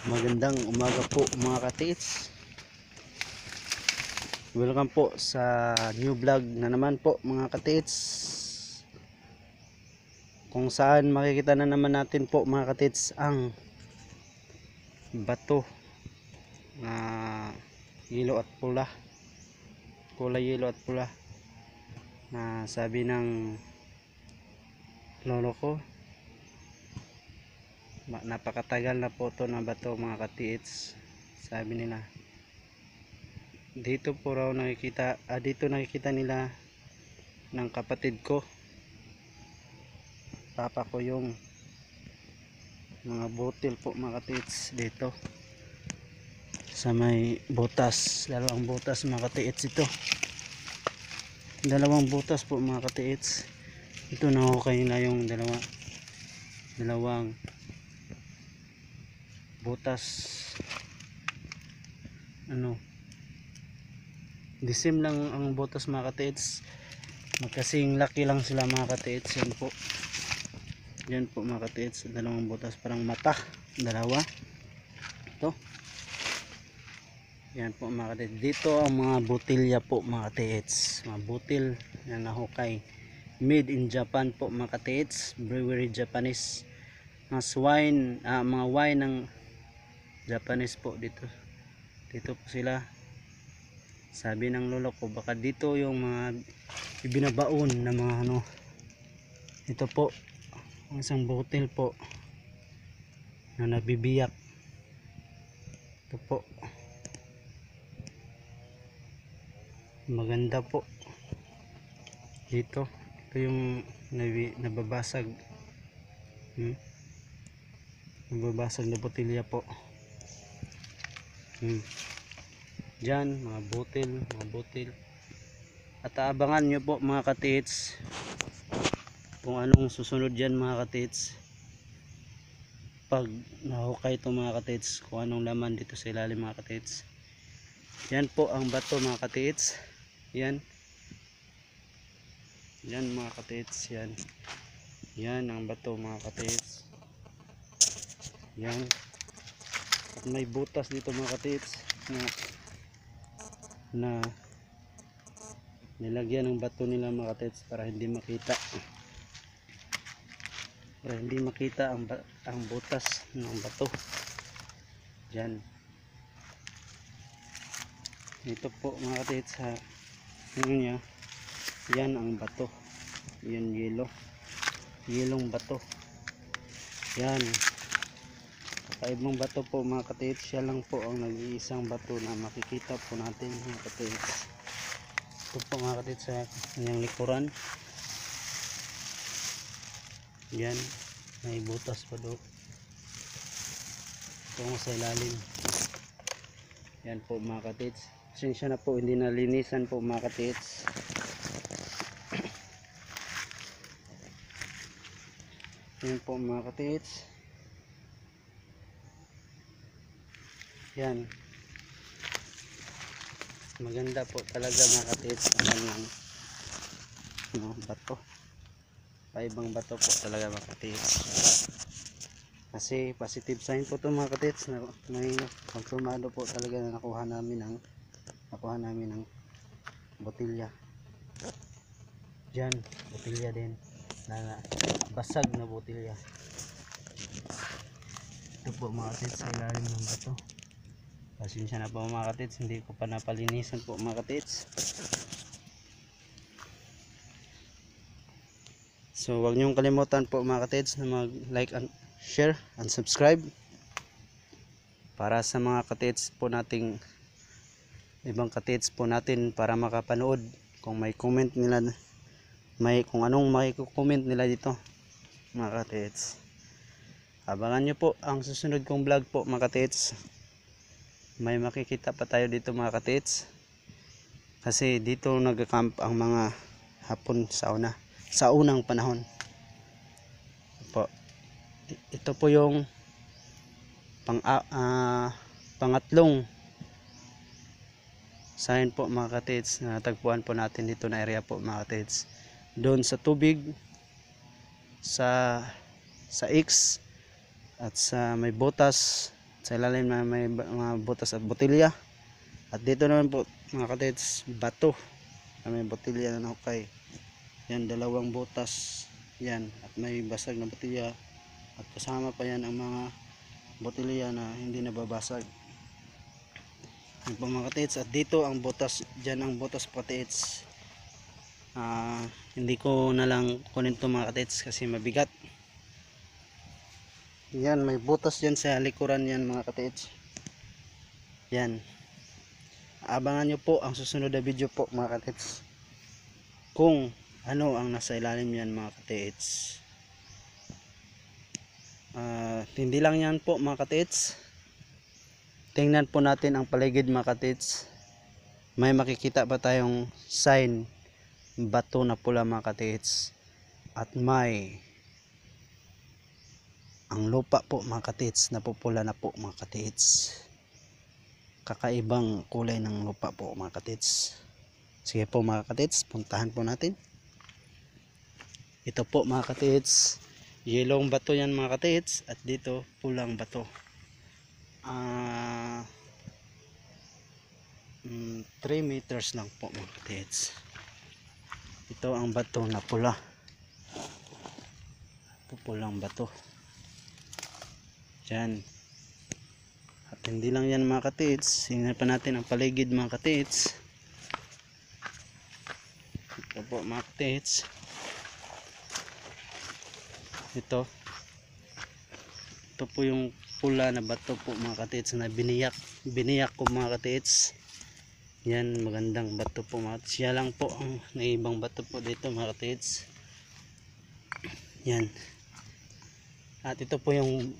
Magandang umaga po mga katiits. Welcome po sa new vlog na naman po mga katiits, kung saan makikita na naman natin po mga katiits ang bato na yelo at pula, kulay yelo at pula, na sabi ng lolo ko napakatagal na po to na bato mga katiits. Sabi nila dito po raw nakikita, dito nakikita nila ng kapatid ko, papa ko, yung mga butil po mga katiits dito sa may butas, dalawang butas mga katiits. Ito dalawang butas po mga katiits. Ito nahukay nila yung dalawang butas, disim lang ang butas mga katiits, magkasing laki lang sila mga katiits. Yan po mga katiits, dalawang butas, parang mata, dalawa. Ito, yan po mga katiits. Dito ang mga butilya po mga katiits, mga butil na nahukay, made in Japan po mga katiits, brewery Japanese, mga wine ng Japanese po. Dito po sila. Sabi ng lolo ko baka dito yung mga ibinabaon na mga ito po ang isang butil po na nabibiyak. Ito po, maganda po dito. Ito yung nababasag, nababasag na butilya po. Dyan mga butil, at abangan nyo po mga katiits kung anong susunod dyan mga katiits pag nahukay ito mga katiits, kung anong laman dito sa ilalim mga katiits. Yan po ang bato mga katiits. Yan mga katiits, yan ang bato mga katiits. Yan, at may butas dito mga katiits na nilagyan ng bato nila mga katiits para hindi makita ang butas ng bato. Yan, ito po mga katiits sa niya. Yan ang bato, yan yelong bato. Yan, kakaibang bato po mga katiits. Siya lang po ang nag-iisang bato na makikita po natin mga katiits. Ito po mga katiits sa kanyang likuran. Yan, may butas pa doon tungo sa ilalim. Yan po mga katiits. Pasensya na po, hindi nalinisan po mga katiits. Yan po mga katiits. Yan, maganda po talaga mga katiits ang kanyang bato. Paibang bato po talaga mga katiits, kasi positive sign po ito mga katiits na may konfirmado po talaga na nakuha namin ng botilya. Diyan, botilya din na basag na botilya. Ito po mga katiits sa ilalim ng bato. Pasensya na po mga katiits, hindi ko pa napalinisan po mga katiits. So huwag niyong kalimutan po mga katiits na mag like and share and subscribe para sa mga katiits po nating ibang katiits po natin, para makapanood kung may comment nila, kung anong comment nila dito mga katiits. Abangan nyo po ang susunod kong vlog po mga katiits. May makikita pa tayo dito mga katiits, kasi dito nagka-camp ang mga Hapon sa unang panahon po. Ito po yung pangatlong sign po mga katiits na tagpuan po natin dito na area po mga katiits. Doon sa tubig, sa X, at sa may butas Sa ilalim na may mga butas at botilya. At dito naman po mga katids, bato na may botilya na nahukay. Yan, dalawang butas yan, at may basag na botilya, at kasama pa yan ang mga botilya na hindi nababasag. Yan po mga katids. At dito ang butas, dyan ang butas katids. Hindi ko na lang kunin to mga katids kasi mabigat. Yan, may butas dyan sa likuran yan mga katids. Yan, abangan nyo po ang susunod na video po mga katids, kung ano ang nasa ilalim yan mga katids. Hindi lang yan po mga katids. Tingnan po natin ang paligid mga katids. May makikita pa tayong sign, bato na pula mga katids. At may ang lupa po mga katids, napupula na po mga katids. Kakaibang kulay ng lupa po mga katids. Sige po mga katids, puntahan po natin. Ito po mga katids, yelong bato yan mga katids, at dito pulang bato. 3 meters lang po mga katids. Ito ang bato na pula, pulang bato dyan. At hindi lang yan mga katids, tingnan pa natin ang paligid mga katids. Ito po mga katids, ito po yung pula na bato po mga katids na biniyak ko mga katids. Yan, magandang bato po mga katids. Siya lang po ang naibang bato po dito mga katids. Yan, at ito po yung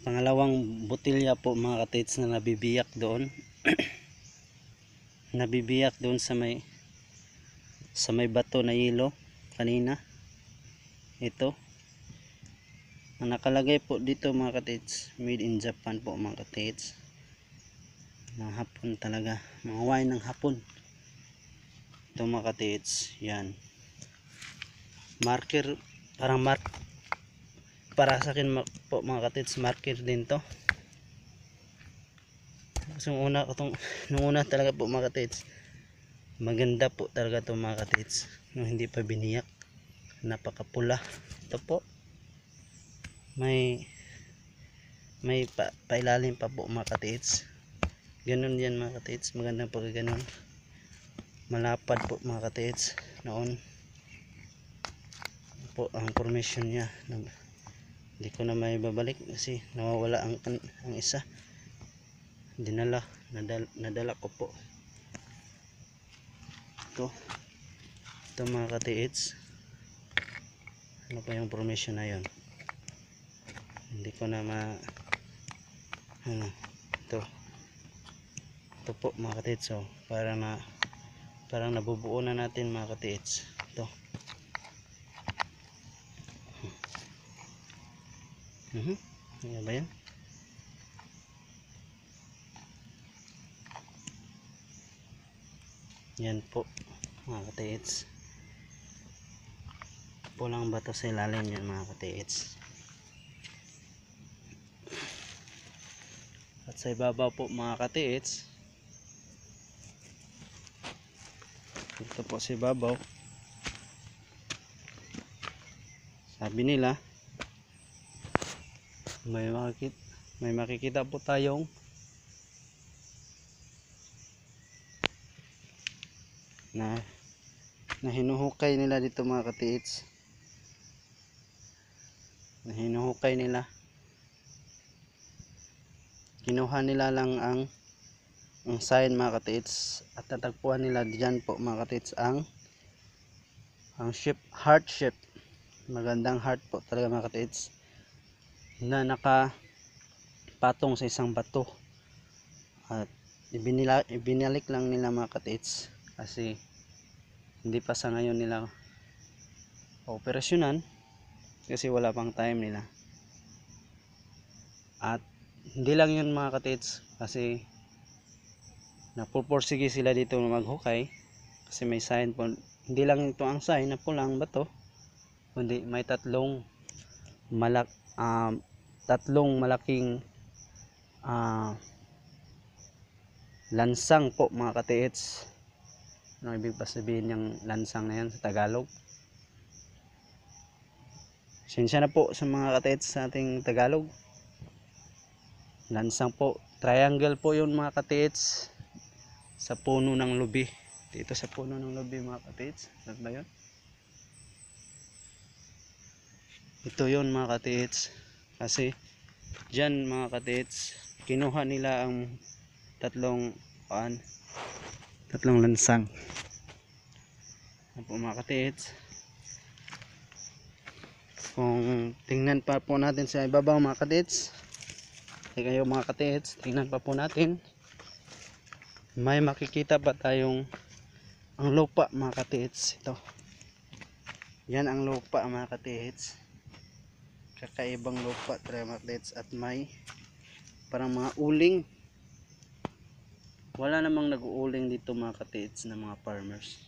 pangalawang botilya po mga katids na nabibiyak doon. Nabibiyak doon sa may bato na yelo kanina. Ito ang nakalagay po dito mga katids, made in Japan po mga katids. Mga Hapon talaga, mga wine ng Hapon ito mga katids. Yan, marker, parang para sa akin po mga katids, marker din to. So, nung una talaga po mga katids, maganda po talaga to mga katids, nung hindi pa biniyak. Napakapula. Ito po may pailalim pa po mga katids. Ganun yan mga katids, magandang pag ganun. Malapad po mga katids. Noon po ang formation nya, hindi ko na may babalik kasi nawawala ang isa. Nadala ko po ito mga katids. Ano pa yung formation na yun, hindi ko na ito po mga katids. So parang nabubuo na natin mga katids. Ito ano ba yan? Yan po mga katids, pulang bato sa ilalim yan mga katids. At sa ibabaw po mga katids, ito po sa ibabaw, sabi nila may makikita po tayong na hinuhukay nila dito mga katids. Na hinuhukay nila, kinuha nila lang ang sign mga katids, at tatagpuan nila diyan po mga katids ang shape, heart shape. Magandang heart po talaga mga katids, na nakapatong sa isang bato. At ibinalik lang nila mga katids kasi hindi pa sa ngayon nila operasyonan kasi wala pang time nila. At hindi lang yun mga katids, kasi napupursige sila dito na maghukay kasi may sign po. Hindi lang ito ang sign na pulang bato, kundi may tatlong malaking lansang po mga katiits. Ano ibig pa sabihin yung lansang na yan sa Tagalog? Sinsya na po sa mga katiits sa ating Tagalog. Lansang po, triangle po yun mga katiits, sa puno ng lubi. Dito sa puno ng lubi mga katiits. Saan ba yun? Ito yun mga katiits. Kasi dyan mga katiits, kinuha nila ang tatlong lansang. Ano po mga katiits? Kung tingnan pa po natin sa ibabaw mga katiits, kayo mga katiits, tingnan pa po natin, may makikita pa tayong ang lupa mga katiits. Ito, yan ang lupa mga katiits, kakaibang lupa mga katiits, at may parang mga uling. Wala namang nag-uuling dito mga katiits na mga farmers.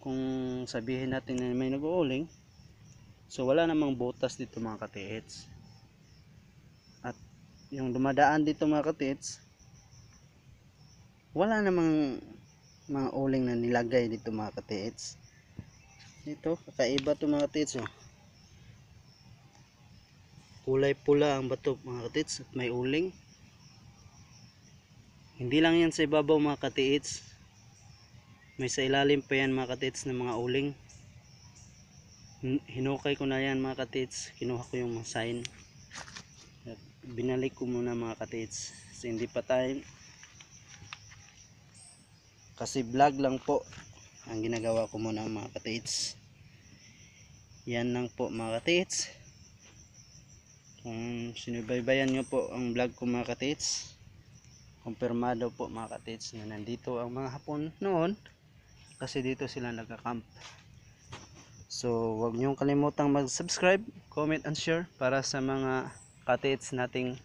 Kung sabihin natin na may nag-uuling, so wala namang butas dito mga katiits. At yung dumadaan dito mga katiits, wala namang mga uling na nilagay dito mga katiits. Dito kakaiba to mga katiits, oh. Kulay pula ang bato mga katiits at may uling. Hindi lang yan sa ibabaw mga katiits, may sa ilalim pa yan mga katiits ng mga uling. Hinukay ko na yan mga katiits, kinuha ko yung mga sign at binalik ko muna mga katiits kasi hindi pa tayo, kasi vlog lang po ang ginagawa ko muna mga katiits. Yan lang po mga katiits. Kung sinubaybayan nyo po ang vlog ko mga katiits, kumpirmado po mga katiits na nandito ang mga Hapon noon, kasi dito sila nagka-camp. So wag niyong kalimutang mag-subscribe, comment and share para sa mga katiits nating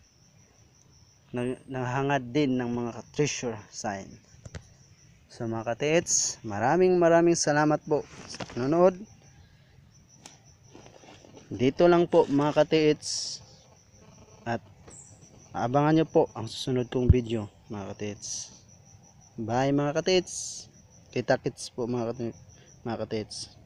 naghangad din ng mga treasure sign. So mga katiits, maraming salamat po sa panonood. Dito lang po mga katiits, at abangan nyo po ang susunod kong video mga katiits. Bye mga katiits, kita-kits po mga katiits.